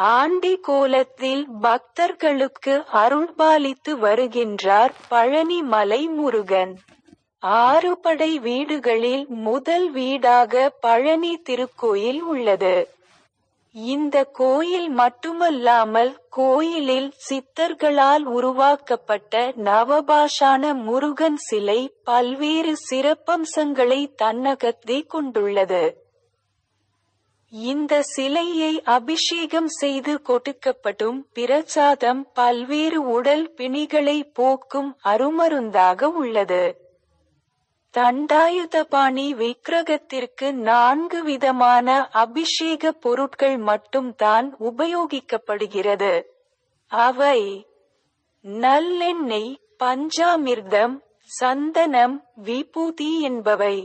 Aunty கோலத்தில் பக்தர்களுக்கு அருள்பாலித்து வருகின்றார் பழனி மலை முருகன். 6 படை வீடுகளில் முதல் வீடாக பழனி திருக்கோயில் உள்ளது. இந்த கோயில் மட்டுமல்லாமல் கோயிலில் சித்தர்களால் உருவாக்கப்பட்ட நவபாஷான முருகன் சிலை பல்வேறு சிறப்பம்சங்களை தன்னகத்தே கொண்டுள்ளது. இந்த சிலையை அபிஷேகம் செய்து கொடுக்கப்படும் பிரசாதம் பல்வேறு உடல் பிணிகளை போக்கும் அருமருந்தாக உள்ளது. தண்டாயுதபாணி விக்கிரகத்திற்கு 4 விதமான அபிஷேக பொருட்கள் மட்டும்தான் உபயோகிக்கப்படுகிறது. அவை நல்லெண்ணெய், பஞ்சாமிர்தம், சந்தனம், விபூதி என்பவை.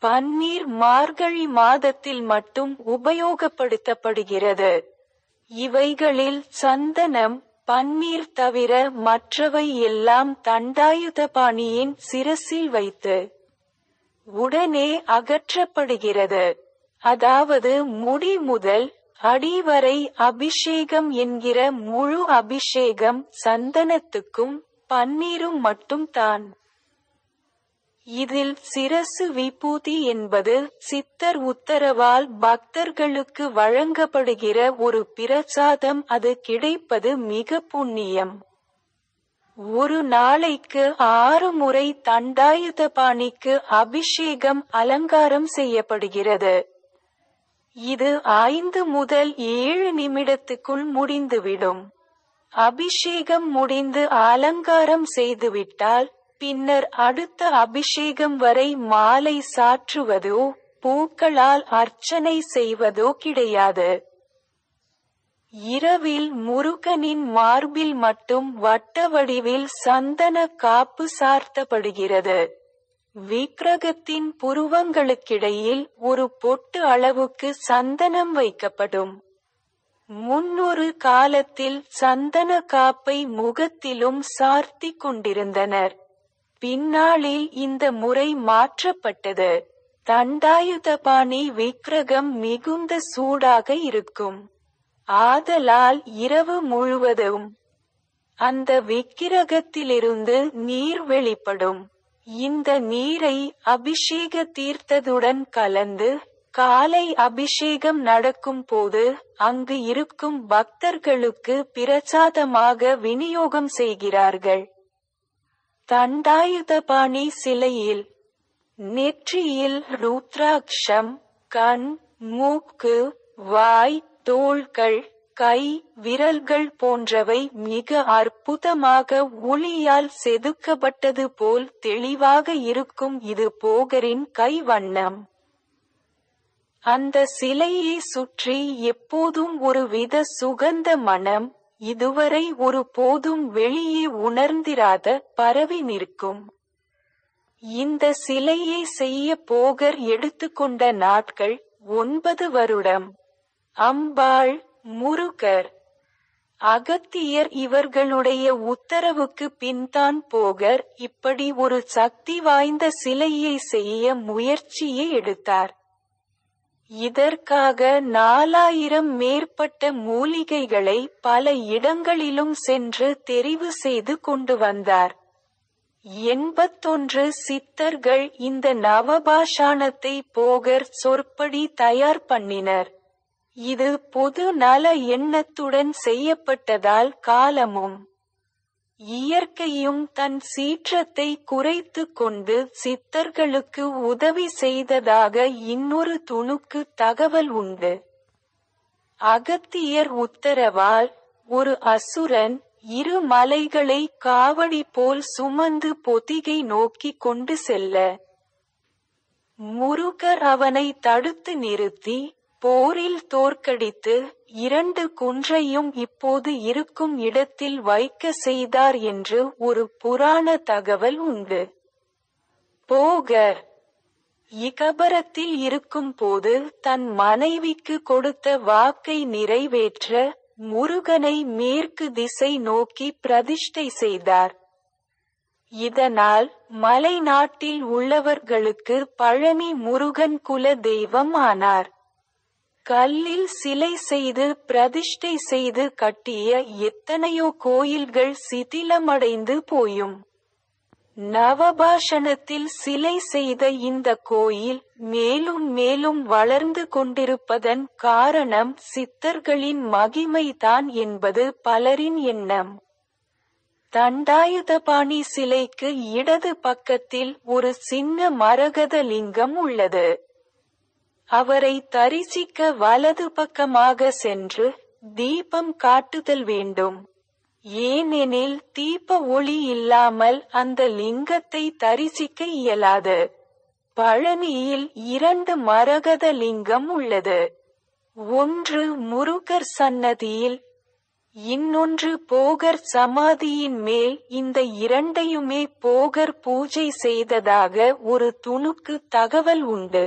பன்னீர் மார்கழி மாதத்தில் மட்டும் உபயோகப்படுத்தப்படுகிறது. இவைகளில் சந்தனம், பன்னீர் தவிர மற்றவை எல்லாம் தண்டாயுதபாணியின் சிரசில் வைத்து உடனே அகற்றப்படுகிறது. அதாவது முடி முதல் அடி வரை அபிஷேகம் என்கிற முழு அபிஷேகம் சந்தனத்துக்கும் பன்னீரும் மட்டும்தான். இதில் சிரசு விபூதி என்பது சித்தர் உத்தரவால் பக்தர்களுக்கு வழங்கப்படுகிற ஒரு பிரசாதம். அது கிடைப்பது மிக புண்ணியம். ஒரு நாளைக்கு 6 முறை தண்டாயுதபாணிக்கு அபிஷேகம் அலங்காரம் செய்யப்படுகிறது. இது 5 முதல் 7 நிமிடத்துக்குள் முடிந்துவிடும். அபிஷேகம் முடிந்து அலங்காரம் செய்துவிட்டால் பின்னர் அடுத்த அபிஷேகம் வரை மாலை சாற்றுவதோ பூக்களால் அர்ச்சனை செய்வதோ கிடையாது. இரவில் முருகனின் மார்பில் மட்டும் வட்ட வடிவில் சந்தன காப்பு சார்த்தப்படுகிறது. விக்கிரகத்தின் புருவங்களுக்கிடையில் ஒரு பொட்டு அளவுக்கு சந்தனம் வைக்கப்படும். முன்னொரு காலத்தில் சந்தன காப்பை முகத்திலும் சார்த்தி கொண்டிருந்தனர். பின்னாளில் இந்த முறை மாற்றப்பட்டது. தண்டாயுதபாணி விக்கிரகம் மிகுந்த சூடாக இருக்கும். ஆதலால் இரவு முழுவதும் அந்த விக்கிரகத்திலிருந்து நீர் வெளிப்படும். இந்த நீரை அபிஷேக தீர்த்தத்துடன் கலந்து காலை அபிஷேகம் நடக்கும் போது அங்கு இருக்கும் பக்தர்களுக்கு பிரசாதமாக விநியோகம் செய்கிறார்கள். தண்டாயுதபாணி சிலையில் நெற்றியில் ருத்ராட்சம், கண், மூக்கு, வாய், தோள்கள், கை, விரல்கள் போன்றவை மிக அற்புதமாக ஒளியால் செதுக்கப்பட்டது போல் தெளிவாக இருக்கும். இது போகரின் கை வண்ணம். அந்த சிலையை சுற்றி எப்போதும் ஒரு வித சுகந்த மணம், இதுவரை ஒரு போதும் வெளியே உணர்ந்திராத பரவி நிற்கும். இந்த சிலையை செய்ய போகர் எடுத்துக்கொண்ட நாட்கள் 9 வருடம். அம்பாள், முருகர், அகத்தியர் இவர்களுடைய உத்தரவுக்கு பின்தான் போகர் இப்படி ஒரு சக்தி வாய்ந்த சிலையை செய்ய முயற்சியை எடுத்தார். இதற்காக 4000 மேற்பட்ட மூலிகைகளை பல இடங்களிலும் சென்று தெரிவு செய்து கொண்டு வந்தார். 81 சித்தர்கள் இந்த நவபாஷாணத்தை போகர் சொற்படி தயார் பண்ணினர். இது பொது நல எண்ணத்துடன் செய்யப்பட்டதால் காலமும் இயற்கையும் தன் சீற்றத்தை குறைத்து கொண்டு சித்தர்களுக்கு உதவி செய்ததாக இன்னொரு துணுக்கு தகவல் உண்டு. அகத்தியர் உத்தரவால் ஒரு அசுரன் 2 மலைகளை காவடி போல் சுமந்து பொதிகை நோக்கி கொண்டு செல்ல முருகர் அவனை தடுத்து நிறுத்தி போரில் தோற்கடித்து 2 குன்றையும் இப்போது இருக்கும் இடத்தில் வைக்க செய்தார் என்று ஒரு புராண தகவல் உண்டு. போகர் இகபரத்தில் இருக்கும் போது தன் மனைவிக்கு கொடுத்த வாக்கை நிறைவேற்ற முருகனை மேற்கு திசை நோக்கி பிரதிஷ்டை செய்தார். இதனால் மலை நாட்டில் உள்ளவர்களுக்கு பழனி முருகன் குல தெய்வம் ஆனார். கல்லில் சிலை செய்து பிரதிஷ்டை செய்து கட்டிய எத்தனையோ கோயில்கள் சிதிலமடைந்து போயும். நவபாஷணத்தில் சிலை செய்த இந்த கோயில் மேலும் மேலும் வளர்ந்து கொண்டிருப்பதன் காரணம் சித்தர்களின் மகிமைதான் என்பது பலரின் எண்ணம். தண்டாயுதபாணி சிலைக்கு இடது பக்கத்தில் ஒரு சின்ன மரகத லிங்கம் உள்ளது. அவரை தரிசிக்க வலது பக்கமாக சென்று தீபம் காட்டுதல் வேண்டும். ஏனெனில் தீப ஒளி இல்லாமல் அந்த லிங்கத்தை தரிசிக்க இயலாது. பழனியில் 2 மரகத லிங்கம் உள்ளது. ஒன்று முருகர் சன்னதியில், இன்னொன்று போகர் சமாதியின் மேல். இந்த இரண்டையுமே போகர் பூஜை செய்ததாக ஒரு துணுக்கு தகவல் உண்டு.